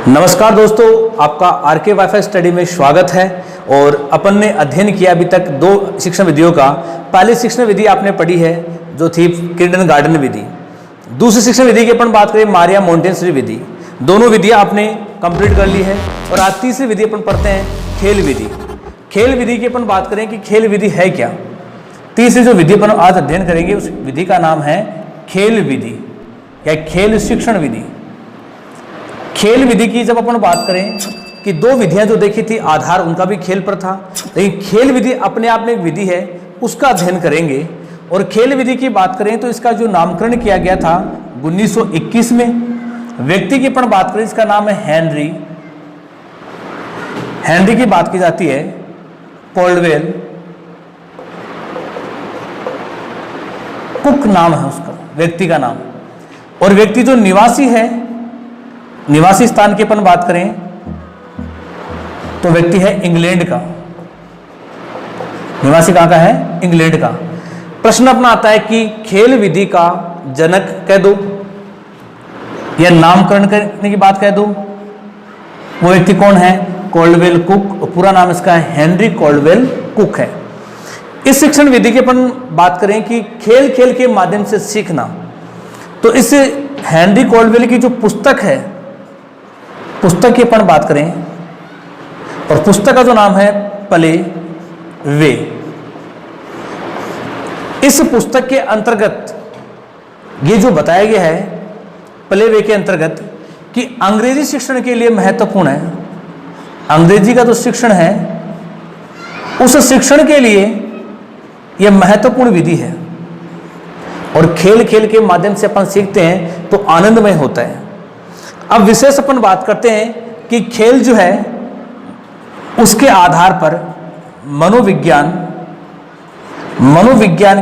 नमस्कार दोस्तों, आपका आरके वाईफाई स्टडी में स्वागत है। और अपन ने अध्ययन किया अभी तक दो शिक्षण विधियों का। पहली शिक्षण विधि आपने पढ़ी है जो थी किंडरगार्टन विधि। दूसरी शिक्षण विधि की अपन बात करें मारिया मोंटेसरी विधि। दोनों विधियां आपने कंप्लीट कर ली है। और आज तीसरी विधि अपन पढ़ते हैं खेल विधि। खेल विधि की अपन बात करें कि खेल विधि है क्या। तीसरी जो विधि अपन आज अध्ययन करेंगे उस विधि का नाम है खेल विधि या खेल शिक्षण विधि। खेल विधि की जब अपन बात करें कि दो विधियां जो देखी थी, आधार उनका भी खेल पर था, लेकिन खेल विधि अपने आप में एक विधि है, उसका अध्ययन करेंगे। और खेल विधि की बात करें तो इसका जो नामकरण किया गया था 1921 में। व्यक्ति की अपन बात करें, इसका नाम है हेनरी। हेनरी की बात की जाती है, कॉल्डवेल कुक नाम है उसका, व्यक्ति का नाम। और व्यक्ति जो निवासी है, निवासी स्थान की अपन बात करें तो व्यक्ति है इंग्लैंड का। निवासी कहां का है? इंग्लैंड का। प्रश्न अपना आता है कि खेल विधि का जनक कह दो या नामकरण करने की बात कह दो, वो व्यक्ति कौन है? Caldwell cook. पूरा नाम इसका है हेनरी कॉल्डवेल कुक है। इस शिक्षण विधि की अपन बात करें कि खेल खेल के माध्यम से सीखना, तो इस हेनरी कॉल्डवेल की जो पुस्तक है, पुस्तक की अपन बात करें और पुस्तक का जो नाम है प्ले वे। इस पुस्तक के अंतर्गत ये जो बताया गया है प्ले वे के अंतर्गत कि अंग्रेजी शिक्षण के लिए महत्वपूर्ण है। अंग्रेजी का जो शिक्षण है उस शिक्षण के लिए यह महत्वपूर्ण विधि है। और खेल खेल के माध्यम से अपन सीखते हैं तो आनंदमय होता है। अब विशेष अपन बात करते हैं कि खेल जो है उसके आधार पर मनोविज्ञान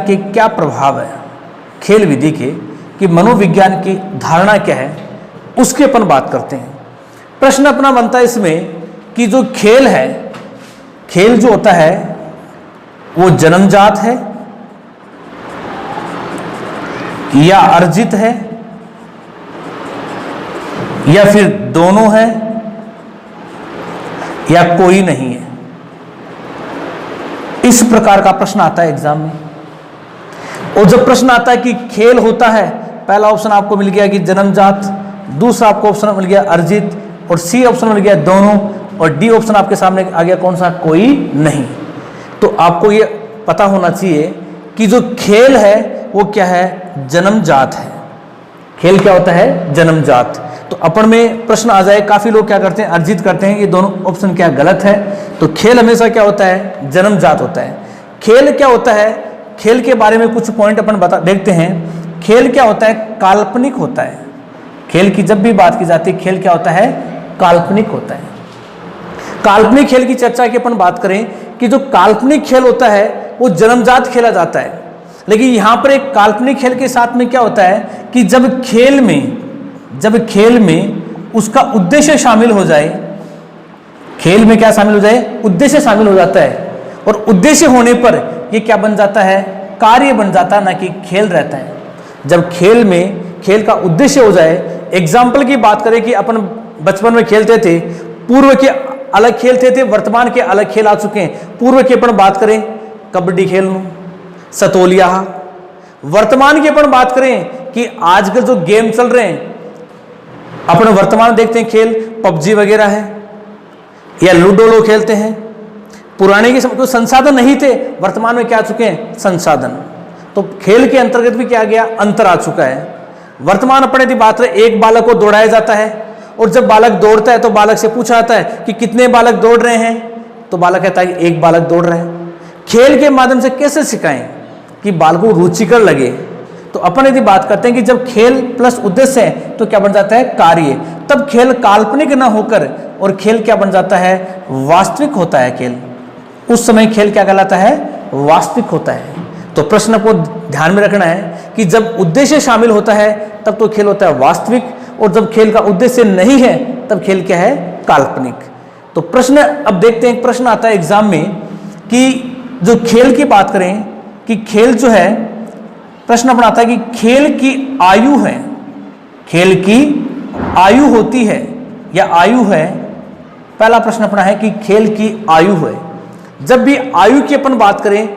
के क्या प्रभाव है खेल विधि के, कि मनोविज्ञान की धारणा क्या है, उसकी अपन बात करते हैं। प्रश्न अपना बनता है इसमें कि जो खेल है, खेल जो होता है वो जन्मजात है या अर्जित है या फिर दोनों है या कोई नहीं है। इस प्रकार का प्रश्न आता है एग्जाम में। और जब प्रश्न आता है कि खेल होता है, पहला ऑप्शन आपको मिल गया कि जन्मजात, दूसरा आपको ऑप्शन मिल गया अर्जित, और सी ऑप्शन मिल गया दोनों, और डी ऑप्शन आपके सामने आ गया कौन सा? कोई नहीं। तो आपको यह पता होना चाहिए कि जो खेल है वो क्या है? जन्मजात है। खेल क्या होता है? जन्मजात। तो अपन में प्रश्न आ जाए, काफी लोग क्या करते हैं? अर्जित करते हैं। ये दोनों ऑप्शन क्या गलत है? तो खेल हमेशा क्या होता है? जन्मजात होता है। खेल क्या होता है? खेल के बारे में कुछ पॉइंट अपन देखते हैं। खेल क्या होता है? काल्पनिक होता है। खेल की जब भी बात की जाती है, खेल क्या होता है? काल्पनिक होता है। काल्पनिक खेल की चर्चा की अपन बात करें कि जो काल्पनिक खेल होता है वो जन्मजात खेला जाता है। लेकिन यहां पर एक काल्पनिक खेल के साथ में क्या होता है कि जब खेल में उसका उद्देश्य शामिल हो जाए, खेल में क्या शामिल हो जाए? उद्देश्य शामिल हो जाता है। और उद्देश्य होने पर ये क्या बन जाता है? कार्य बन जाता है, ना कि खेल रहता है। जब खेल में खेल का उद्देश्य हो जाए, एग्जाम्पल की बात करें कि अपन बचपन में खेलते थे, पूर्व के अलग खेल थे, वर्तमान के अलग खेल आ चुके हैं। पूर्व की अपन बात करें कबड्डी खेल लूं, सतोलिया। वर्तमान की अपन बात करें कि आजकल जो गेम चल रहे हैं, अपन वर्तमान देखते हैं खेल पबजी वगैरह है या लूडो लोग खेलते हैं। पुराने के समय तो संसाधन नहीं थे, वर्तमान में क्या आ चुके हैं? संसाधन। तो खेल के अंतर्गत भी क्या गया? अंतर आ चुका है। वर्तमान अपने की बात रहे, एक बालक को दौड़ाया जाता है, और जब बालक दौड़ता है तो बालक से पूछा जाता है कि कितने बालक दौड़ रहे हैं, तो बालक कहता है कि एक बालक दौड़ रहा है। खेल के माध्यम से कैसे सिखाएं कि बालक को रुचिकर लगे? तो अपन यदि बात करते हैं कि जब खेल प्लस उद्देश्य है तो क्या बन जाता है? कार्य। तब खेल काल्पनिक ना होकर और खेल क्या बन जाता है? वास्तविक होता है खेल। उस समय खेल क्या कहलाता है? वास्तविक होता है। तो प्रश्न को ध्यान में रखना है कि जब उद्देश्य शामिल होता है तब तो खेल होता है वास्तविक, और जब खेल का उद्देश्य नहीं है तब खेल क्या है? काल्पनिक। तो प्रश्न अब देखते हैं, प्रश्न आता है एग्जाम में कि जो खेल की बात करें कि खेल जो है, प्रश्न अपना आता है कि खेल की आयु है, खेल की आयु होती है या आयु है, पहला प्रश्न अपना है कि खेल की आयु है। जब भी आयु की अपन बात करें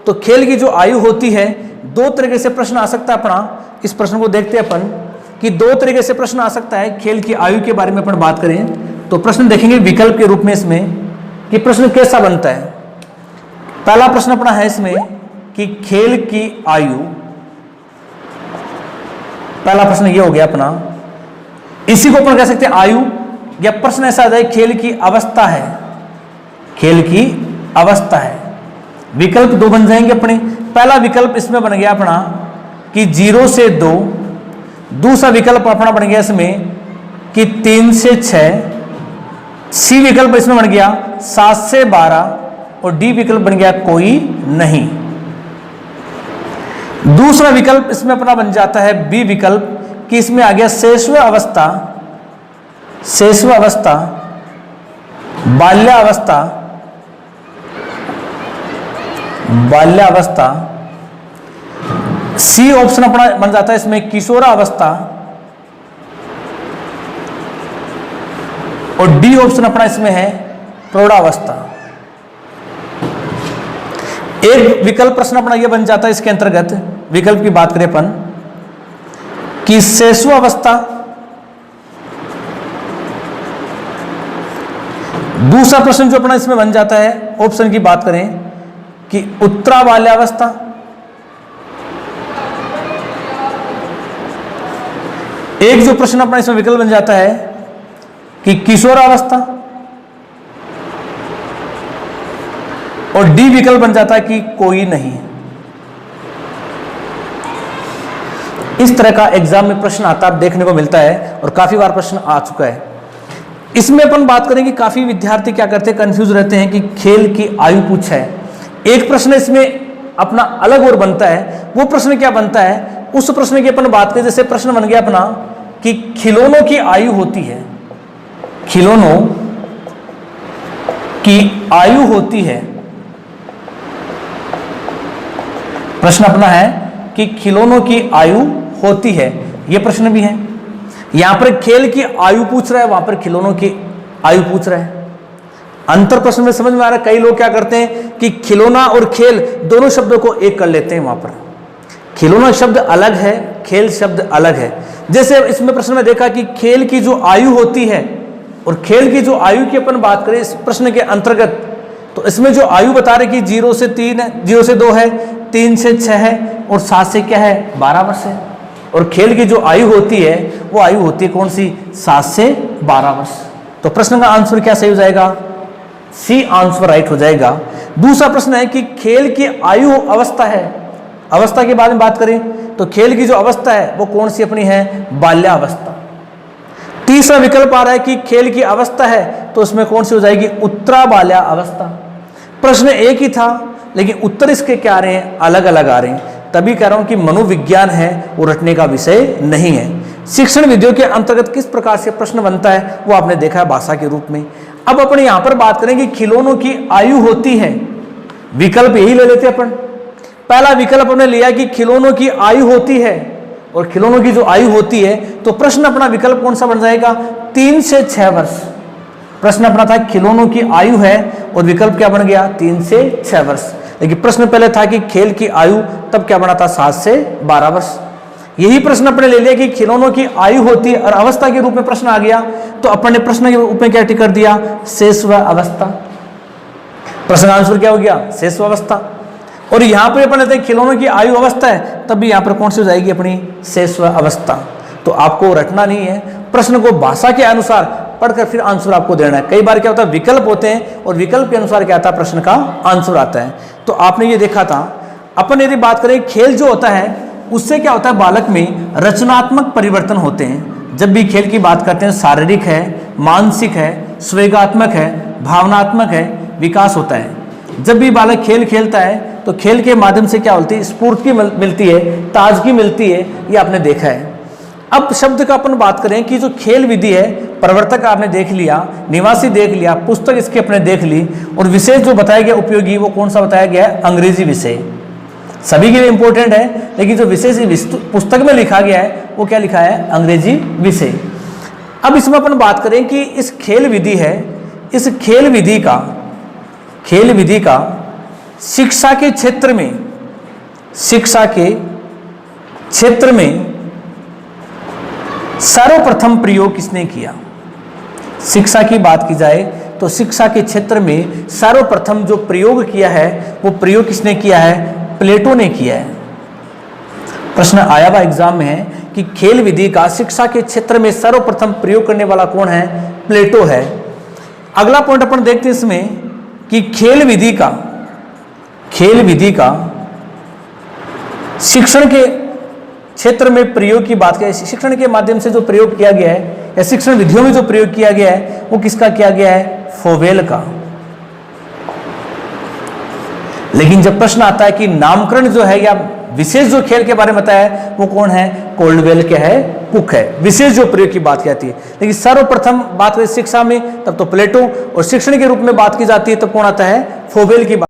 तो खेल की जो आयु होती है, दो तरीके से प्रश्न आ सकता है अपना। इस प्रश्न को देखते हैं अपन कि दो तरीके से प्रश्न आ सकता है खेल की आयु के बारे में अपन बात करें तो प्रश्न देखेंगे विकल्प के रूप में इसमें कि प्रश्न कैसा बनता है। पहला प्रश्न अपना है इसमें कि खेल की आयु, पहला प्रश्न ये हो गया अपना। इसी को अपन कह सकते हैं आयु, या प्रश्न ऐसा आ जाए खेल की अवस्था है, खेल की अवस्था है। विकल्प दो बन जाएंगे अपने। पहला विकल्प इसमें बन गया अपना कि 0 से 2, दूसरा विकल्प अपना बन गया इसमें कि 3 से 6, सी विकल्प इसमें बन गया 7 से 12 और डी विकल्प बन गया कोई नहीं। दूसरा विकल्प इसमें अपना बन जाता है बी विकल्प कि इसमें आ गया शैशव अवस्था, शैशव अवस्था, बाल्यावस्था, बाल्यावस्था। सी ऑप्शन अपना बन जाता है इसमें किशोरावस्था और डी ऑप्शन अपना इसमें है प्रौढ़ावस्था। एक विकल्प प्रश्न अपना यह बन जाता है इसके अंतर्गत, विकल्प की बात करें अपन कि शैशव अवस्था। दूसरा प्रश्न जो अपना इसमें बन जाता है ऑप्शन की बात करें कि उत्तरा बाल्यावस्था। एक जो प्रश्न अपना इसमें विकल्प बन जाता है कि किशोरावस्था और डी विकल्प बन जाता है कि कोई नहीं। इस तरह का एग्जाम में प्रश्न आता देखने को मिलता है और काफी बार प्रश्न आ चुका है। इसमें अपन बात करें कि काफी विद्यार्थी क्या करते हैं, कंफ्यूज रहते हैं कि खेल की आयु पूछा है। एक प्रश्न इसमें अपना अलग और बनता है, वो प्रश्न क्या बनता है, उस प्रश्न की अपन बात करें। जैसे प्रश्न बन गया अपना कि खिलौनों की आयु होती है, खिलौनों की आयु होती है। प्रश्न अपना है कि खिलौनों की आयु होती है, यह प्रश्न भी है। यहां पर खेल की आयु पूछ रहा है, वहां पर खिलौनों की आयु पूछ रहा है। अंतर प्रश्न में समझ में आ रहा है। कई लोग क्या करते हैं कि खिलौना और खेल दोनों शब्दों को एक कर लेते हैं। वहां पर खिलौना शब्द अलग है, खेल शब्द अलग है। जैसे इसमें प्रश्न में देखा कि खेल की जो आयु होती है और खेल की जो आयु की अपन बात करें इस प्रश्न के अंतर्गत, तो इसमें जो आयु बता रहे कि 0 से 3 है, 0 से 2 है, 3 से 6 है और 7 से क्या है 12 वर्ष है। और खेल की जो आयु होती है वो आयु होती है कौन सी, 7 से 12 वर्ष। तो प्रश्न का आंसर क्या सही हो जाएगा, सी आंसर राइट हो जाएगा। दूसरा प्रश्न है कि खेल की आयु अवस्था है, अवस्था के बारे में बात करें तो खेल की जो अवस्था है वो कौन सी अपनी है, बाल्यावस्था। तीसरा विकल्प आ रहा है कि खेल की अवस्था है तो उसमें कौन सी हो जाएगी, उत्तरा बाल्यावस्था। प्रश्न एक ही था लेकिन उत्तर इसके क्या आ रहे हैं, अलग अलग आ रहे हैं। तभी कह रहा हूं कि मनोविज्ञान है वो रटने का विषय नहीं है। शिक्षण विधियों के अंतर्गत किस प्रकार से प्रश्न बनता है वो आपने देखा है भाषा के रूप में। अब अपन यहां पर बात करेंगे खिलौनों की आयु होती है, विकल्प यही ले लेते अपन। पहला विकल्प हमने लिया कि खिलौनों की आयु होती है और खिलौनों की जो आयु होती है तो प्रश्न अपना विकल्प कौन सा बन जाएगा, 3 से 6 वर्ष। प्रश्न अपना था खिलौनों की आयु है और विकल्प क्या बन गया, 3 से 6 वर्ष। लेकिन प्रश्न पहले था कि खेल की आयु, तब क्या बना था 7 से 12 वर्ष। यही प्रश्न अपने ले लिया कि खिलौनों की आयु होती है और अवस्था के रूप में प्रश्न आ गया तो अपन ने प्रश्न के रूप में क्या टिक कर दिया, शैशव अवस्था। प्रश्न आंसर क्या हो गया, शैशव अवस्था। और यहां पर अपन लेते हैं खिलौनों की आयु अवस्था है, तब भी यहां पर कौन सी हो जाएगी अपनी, शैशव अवस्था। तो आपको रटना नहीं है, प्रश्न को भाषा के अनुसार पढ़कर फिर आंसर आपको देना है। कई बार क्या होता है विकल्प होते हैं और विकल्प के अनुसार क्या आता है, प्रश्न का आंसर आता है। तो आपने ये देखा था। अपन यदि बात करें खेल जो होता है उससे क्या होता है, बालक में रचनात्मक परिवर्तन होते हैं। जब भी खेल की बात करते हैं शारीरिक है, मानसिक है, स्वेगात्मक है, भावनात्मक है, विकास होता है। जब भी बालक खेल खेलता है तो खेल के माध्यम से क्या होती है, स्फूर्ति मिलती है, ताजगी मिलती है, ये आपने देखा है। अब शब्द का अपन बात करें कि जो खेल विधि है, प्रवर्तक आपने देख लिया, निवासी देख लिया, पुस्तक इसके अपने देख ली और विशेष जो बताया गया उपयोगी वो कौन सा बताया गया है, अंग्रेजी विषय। सभी के लिए इंपॉर्टेंट है लेकिन जो विशेष पुस्तक में लिखा गया है वो क्या लिखा है, अंग्रेजी विषय। अब इसमें अपन बात करें कि इस खेल विधि है, इस खेल विधि का शिक्षा के क्षेत्र में सर्वप्रथम प्रयोग किसने किया? शिक्षा की बात की जाए तो शिक्षा के क्षेत्र में सर्वप्रथम जो प्रयोग किया है वो प्रयोग किसने किया है? प्लेटो ने किया है। प्रश्न आया हुआ एग्जाम में है कि खेल विधि का शिक्षा के क्षेत्र में सर्वप्रथम प्रयोग करने वाला कौन है? प्लेटो है। अगला पॉइंट अपन देखते हैं इसमें कि खेल विधि का शिक्षण के क्षेत्र में प्रयोग की बात करें, शिक्षण के माध्यम से जो प्रयोग किया गया है या शिक्षण विधियों में जो प्रयोग किया गया है वो किसका किया गया है? फोवेल का। लेकिन जब प्रश्न आता है कि नामकरण जो है या विशेष जो खेल के बारे में बताया है वो कौन है? कोल्डवेल क्या है? कुक है। विशेष जो प्रयोग की बात की जाती है, लेकिन सर्वप्रथम बात करें शिक्षा में तब तो प्लेटो, और शिक्षण के रूप में बात की जाती है तब कौन आता है? फोवेल की बात।